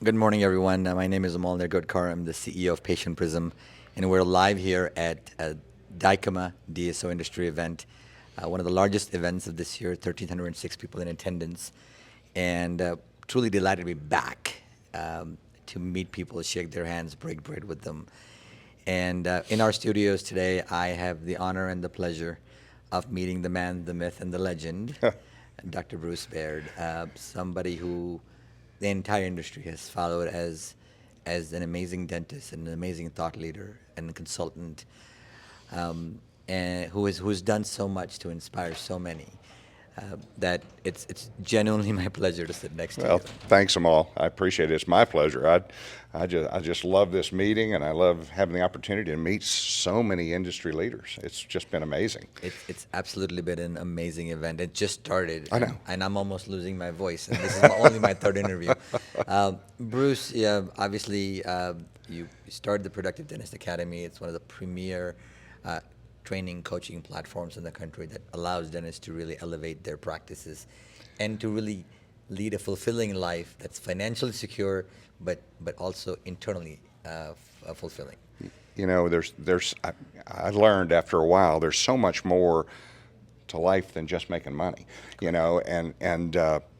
Good morning, everyone. My name is Amol Nirgudkar. I'm the CEO of Patient Prism, and we're live here at Dykema DSO industry event, one of the largest events of this year, 1,306 people in attendance, and truly delighted to be back to meet people, shake their hands, break bread with them. And in our studios today, I have the honor and the pleasure of meeting the man, the myth, and the legend, Dr. Bruce Baird, somebody who the entire industry has followed as an amazing dentist and an amazing thought leader and consultant, and who's done so much to inspire so many. That it's genuinely my pleasure to sit next to Well, you. thanks, Amol. I appreciate it. It's my pleasure. I just love this meeting, and I love having the opportunity to meet so many industry leaders. It's just been amazing. It's absolutely been an amazing event. It just started, I know. and I'm almost losing my voice. And this is only my third interview. Bruce, yeah, obviously, you started the Productive Dentist Academy. It's one of the premier training coaching platforms in the country that allows dentists to really elevate their practices and to really lead a fulfilling life that's financially secure, but also internally fulfilling. You know, I learned after a while there's so much more to life than just making money. You know,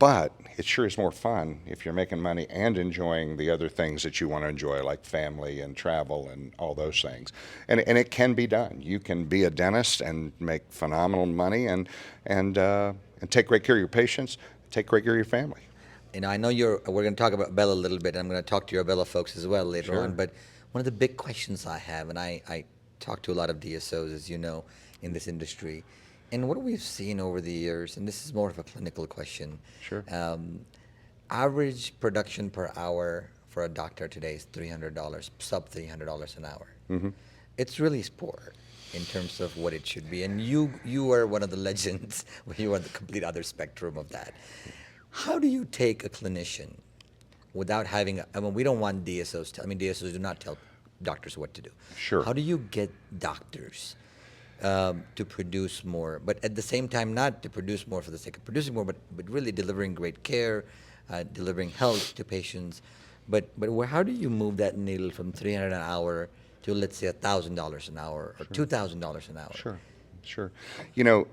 but it sure is more fun if you're making money and enjoying the other things that you want to enjoy, like family and travel and all those things. And it can be done. You can be a dentist and make phenomenal money and take great care of your patients, take great care of your family. You know, I know we're going to talk about Abella a little bit. I'm going to talk to your Abella folks as well later on. Sure. But one of the big questions I have, and I talk to a lot of DSOs, as you know, in this industry, and what we've seen over the years, and this is more of a clinical question. Sure. Average production per hour for a doctor today is $300, sub $300 an hour. It's really poor in terms of what it should be. And you are one of the legends. You are the complete other spectrum of that. How do you take a clinician without having, I mean, we don't want DSOs to, I mean, DSOs do not tell doctors what to do. Sure. How do you get doctors to produce more, but at the same time, not to produce more for the sake of producing more, but really delivering great care, delivering health to patients. But how do you move that needle from 300 an hour to, let's say, $1,000 an hour or $2,000 an hour? Sure, sure. You know,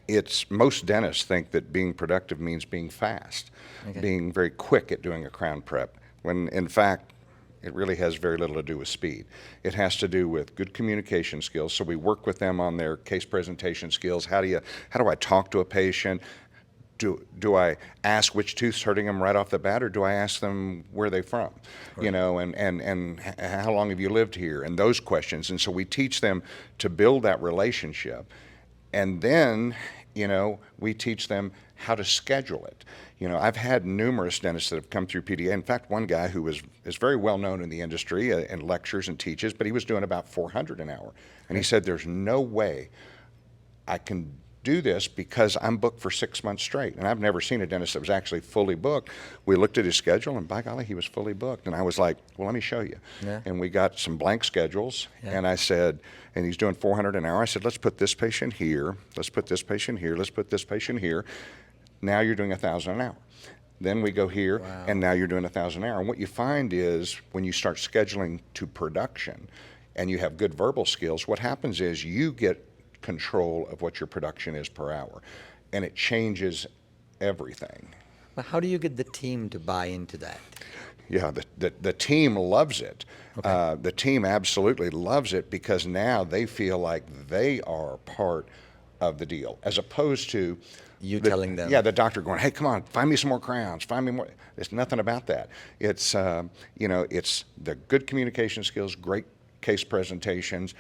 it's most dentists think that being productive means being fast, Okay. being very quick at doing a crown prep, when in fact it really has very little to do with speed. It has to do with good communication skills. So we work with them on their case presentation skills. How do I talk to a patient? Do I ask which tooth's hurting them right off the bat, or do I ask them where they're from? Right. You know, and how long have you lived here? And those questions. And so we teach them to build that relationship. And then, you know, we teach them how to schedule it. You know, I've had numerous dentists that have come through PDA. In fact, one guy who is very well known in the industry and lectures and teaches, but he was doing about 400 an hour. And he said, there's no way I can do this because I'm booked for 6 months straight. And I've never seen a dentist that was actually fully booked. We looked at his schedule, and by golly, he was fully booked. And I was like, well, let me show you. Yeah. And we got some blank schedules. Yeah. And I said, and he's doing 400 an hour. I said, let's put this patient here. Let's put this patient here. Let's put this patient here. Now you're doing 1,000 an hour. Then we go here, Wow. and now you're doing 1,000 an hour. And what you find is when you start scheduling to production and you have good verbal skills, what happens is you get control of what your production is per hour, and it changes everything. But how do you get the team to buy into that? Yeah, the team loves it. Okay. The team absolutely loves it because now they feel like they are part of the deal, as opposed to You telling them. Yeah, the doctor going, hey, come on, find me some more crowns, find me more. There's nothing about that. It's you know, it's the good communication skills, great case presentations.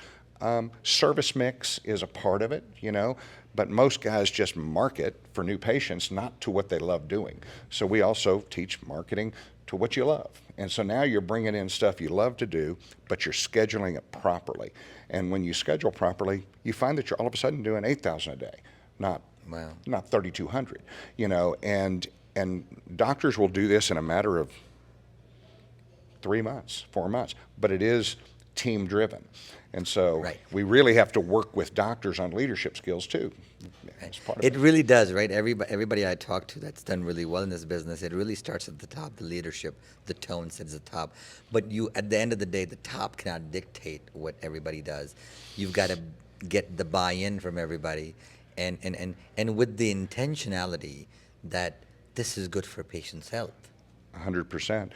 Service mix is a part of it, you know, but most guys just market for new patients, not to what they love doing. So we also teach marketing to what you love. And so now you're bringing in stuff you love to do, but you're scheduling it properly. And when you schedule properly, you find that you're all of a sudden doing 8,000 a day, not Wow. not 3,200, you know, and doctors will do this in a matter of 3 months, 4 months, but it is team driven. And so Right. we really have to work with doctors on leadership skills too. That's part of It really does, right? Everybody I talk to that's done really well in this business, it really starts at the top, the leadership, the tone sets at the top. But you, at the end of the day, the top cannot dictate what everybody does. You've got to get the buy-in from everybody, and with the intentionality that this is good for patients' health. 100%.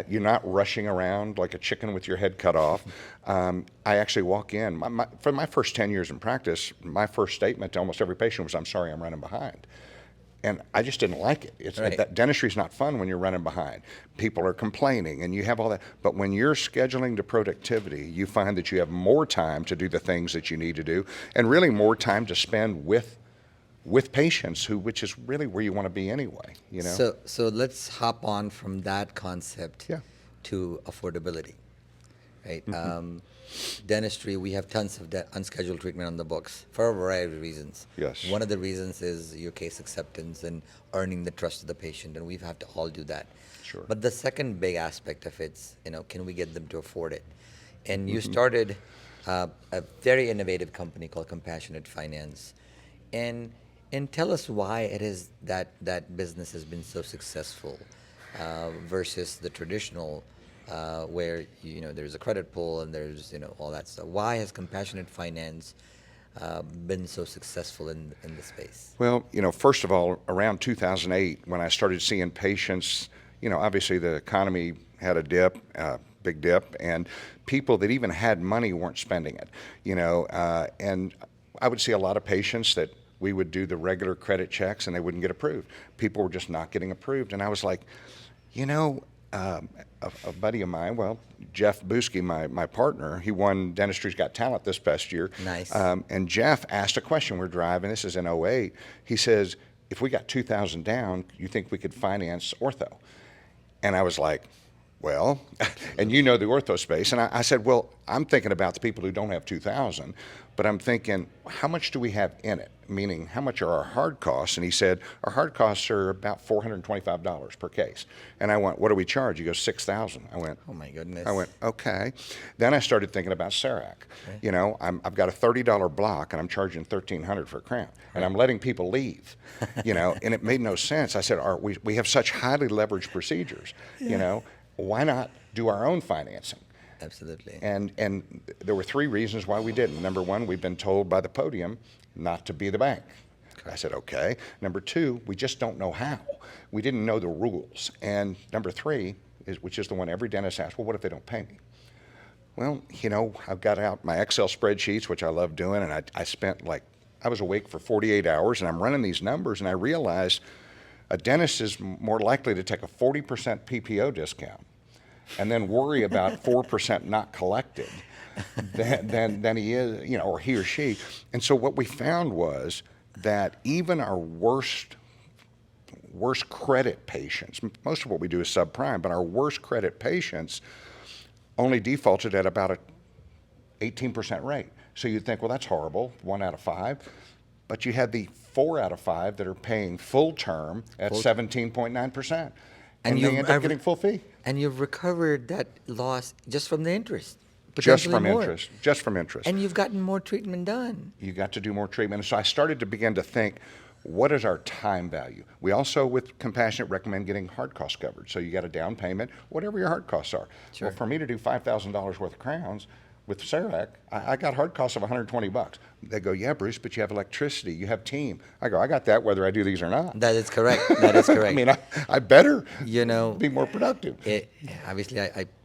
You're not rushing around like a chicken with your head cut off. I actually walk in. For my first 10 years in practice, my first statement to almost every patient was, "I'm sorry, I'm running behind." And I just didn't like it. Right. That dentistry's not fun when you're running behind. People are complaining and you have all that. But when you're scheduling to productivity, you find that you have more time to do the things that you need to do, and really more time to spend with patients, which is really where you want to be anyway, you know? So let's hop on from that concept Yeah. to affordability, right? Mm-hmm. Dentistry, we have tons of unscheduled treatment on the books for a variety of reasons. Yes. One of the reasons is your case acceptance and earning the trust of the patient, and we have to all do that. Sure. But the second big aspect of it's, can we get them to afford it? And you Mm-hmm. started a very innovative company called Compassionate Finance, and tell us why it is that business has been so successful versus the traditional where there's a credit pull and there's all that stuff. Why has Compassionate Finance been so successful in the space? Well, first of all, around 2008, when I started seeing patients, obviously the economy had a dip, big dip, and people that even had money weren't spending it, and I would see a lot of patients that we would do the regular credit checks and they wouldn't get approved. People were just not getting approved. And I was like, a buddy of mine, Jeff Busky, my partner, he won Dentistry's Got Talent this past year. Nice. And Jeff asked a question. We're driving, this is in '08. He says, if we got 2,000 down, you think we could finance ortho? And I was like, well, and the ortho space. And I said, well, I'm thinking about the people who don't have 2,000, but I'm thinking, how much do we have in it? Meaning, how much are our hard costs? And he said, our hard costs are about $425 per case. And I went, what do we charge? He goes, 6,000. I went, Oh my goodness. I went, okay. Then I started thinking about CERAC. Okay. I've got a $30 block and I'm charging $1,300 for a crown. And I'm letting people leave, and it made no sense. I said, we have such highly leveraged procedures, why not do our own financing? Absolutely. And there were three reasons why we didn't. Number one, we've been told by the podium not to be the bank. I said, okay. Number two, we just don't know how. We didn't know the rules. And number three, which is the one every dentist asks, well, what if they don't pay me? Well, I've got out my Excel spreadsheets, which I love doing, and I was awake for 48 hours, and I'm running these numbers, and I realized a dentist is more likely to take a 40% PPO discount and then worry about 4% not collected than he is, or he or she. And so what we found was that even our worst credit patients, most of what we do is subprime, but our worst credit patients only defaulted at about a 18% rate. So you'd think, well, that's horrible, 1 out of 5. But you had the 4 out of 5 that are paying full term at 17.9%. And they end up getting full fee. And you've recovered that loss just from the interest. Just potentially from more. interest. Just from interest. And you've gotten more treatment done. You got to do more treatment. And so I started to begin to think, what is our time value? We also, with Compassionate, recommend getting hard costs covered. So you got a down payment, whatever your hard costs are. Sure. Well, for me to do $5,000 worth of crowns with CERAC, I got hard costs of $120. They go, yeah, Bruce, but you have electricity, you have team. I go, I got that whether I do these or not. That is correct. That is correct. I mean, I better You be more productive. Obviously,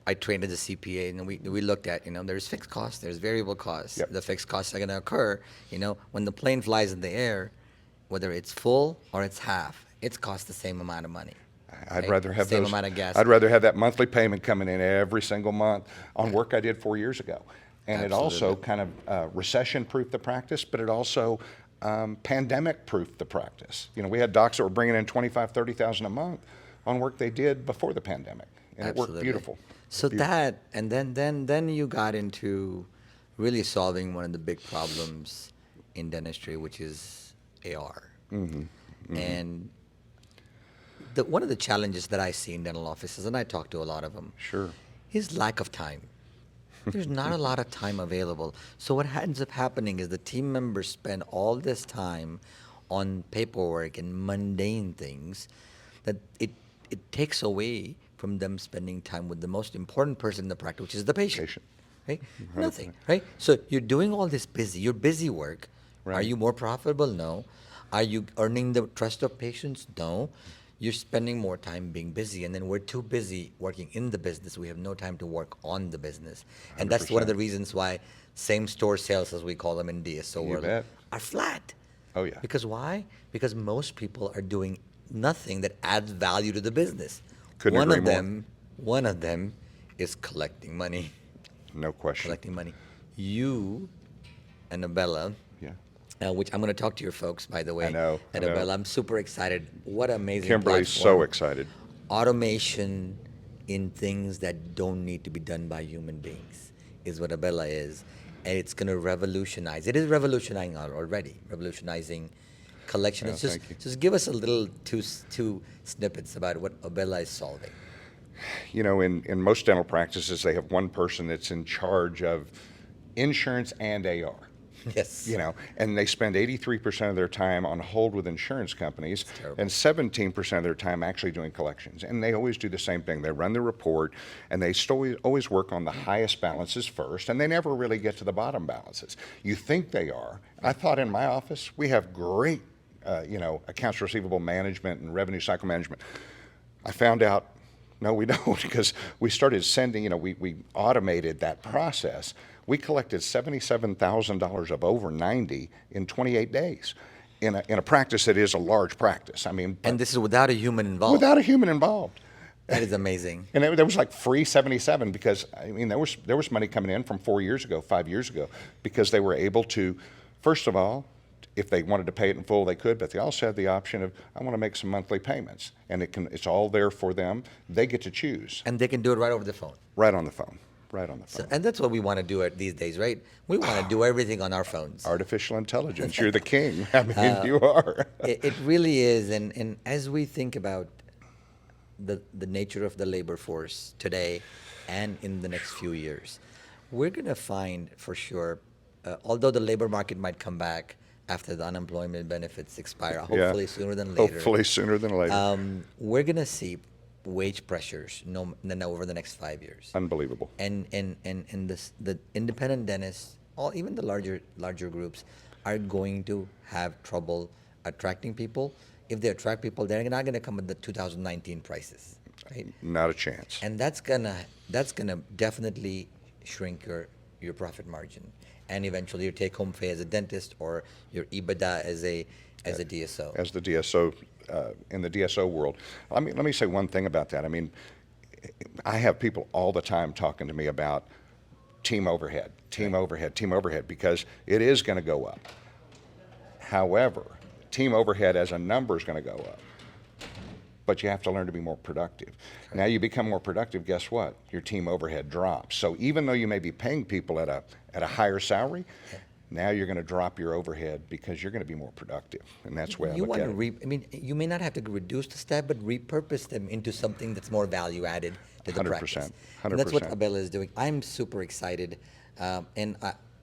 I trained as a CPA, and we looked at, there's fixed costs, there's variable costs. Yep. The fixed costs are going to occur, when the plane flies in the air, whether it's full or it's half, it's cost the same amount of money. I'd right? rather have Same those. amount of gas. I'd rather have that monthly payment coming in every single month on work I did 4 years ago. And it also Absolutely. kind of recession-proofed the practice, but it also pandemic-proofed the practice. We had docs that were bringing in $25,000, $30,000 a month on work they did before the pandemic, and it worked beautiful. So Beautiful. that, and then you got into really solving one of the big problems in dentistry, which is AR. Mm-hmm. Mm-hmm. And one of the challenges that I see in dental offices, and I talk to a lot of them, Sure. is lack of time. there's not a lot of time available. So what ends up happening is the team members spend all this time on paperwork and mundane things that it takes away from them spending time with the most important person in the practice, which is the patient. Patient. Right? 100%. Nothing, right? So you're doing all this your busy work. Are Right. you more profitable? No. Are you earning the trust of patients? No. You're spending more time being busy, and then we're too busy working in the business. We have no time to work on the business. And that's one of the 100%. reasons why same store sales, as we call them in DSO You world, bet. are flat. Oh, yeah. Because why? Because most people are doing nothing that adds value to the business. Couldn't one agree of more. them, one of them is collecting money. No question. Collecting money. You and Abella, Yeah. which I'm going to talk to your folks, by the way. I know. And I know. Abella, I'm super excited. What an amazing Kimberly's so platform. excited. Automation in things that don't need to be done by human beings is what Abella is. And it's going to revolutionize. It is revolutionizing already, revolutionizing collection. Yeah, It's just, thank you. just give us a little two snippets about what Abella is solving. You know, in most dental practices, they have one person that's in charge of insurance and AR. Yes. You know, and they spend 83% of their time on hold with insurance companies terrible. and 17% of their time actually doing collections. And they always do the same thing. They run the report and they always work on the highest balances first, and they never really get to the bottom balances. You think they are. I thought in my office, we have great, accounts receivable management and revenue cycle management. I found out, no, we don't, because we started sending, we automated that process. We collected $77,000 of over 90 in 28 days in a practice that is a large practice. I mean, And this is without a human involved. without a human involved. That is amazing. And there was like free 77 because, I mean, there was money coming in from 4 years ago, 5 years ago, because they were able to, first of all, if they wanted to pay it in full, they could, but they also had the option of, I want to make some monthly payments. And it's all there for them. They get to choose And they can do it right over the phone. right on the phone. Right on the phone. And that's what we want to do these days, right? We want to do everything on our phones. Artificial intelligence, you're the king. I mean, you are. It really is. And as we think about the nature of the labor force today and in the next few years, we're going to find for sure, although the labor market might come back after the unemployment benefits expire, hopefully sooner than later. Hopefully sooner than later. We're going to see wage pressures over the next 5 years. Unbelievable. And the independent dentists, even the larger groups, are going to have trouble attracting people. If they attract people, they're not going to come at the 2019 prices, right? Not a chance. And that's gonna definitely shrink your profit margin, and eventually your take-home pay as a dentist or your EBITDA as a DSO. As the DSO, in the DSO world, let me say one thing about that. I mean, I have people all the time talking to me about team overhead, because it is going to go up. However, team overhead as a number is going to go up. But you have to learn to be more productive. Now you become more productive, guess what? Your team overhead drops. So even though you may be paying people at a higher salary, now you're going to drop your overhead because you're going to be more productive. And that's the way I look at it. You may not have to reduce the staff, but repurpose them into something that's more value added to the 100%, practice. And that's what 100%. Abella is doing. I'm super excited. And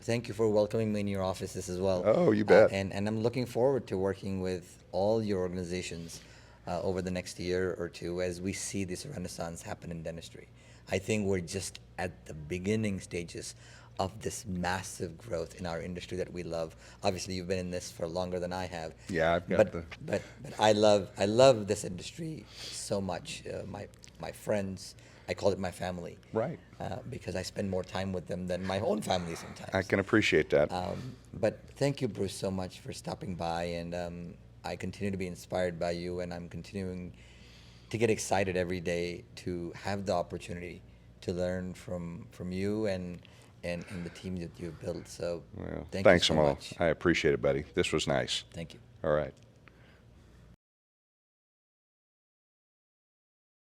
thank you for welcoming me in your offices as well. Oh, you bet. And I'm looking forward to working with all your organizations over the next year or two as we see this renaissance happen in dentistry. I think we're just at the beginning stages of this massive growth in our industry that we love. Obviously, you've been in this for longer than I have. Yeah, I've got but I love this industry so much. My friends, I call it my family. Right. Because I spend more time with them than my own family sometimes. I can appreciate that. But thank you, Bruce, so much for stopping by, and I continue to be inspired by you, and I'm continuing to get excited every day to have the opportunity to learn from you and the team that you've built. So Well, thank thanks, you so Amol. much. I appreciate it, buddy. This was nice. Thank you. All right.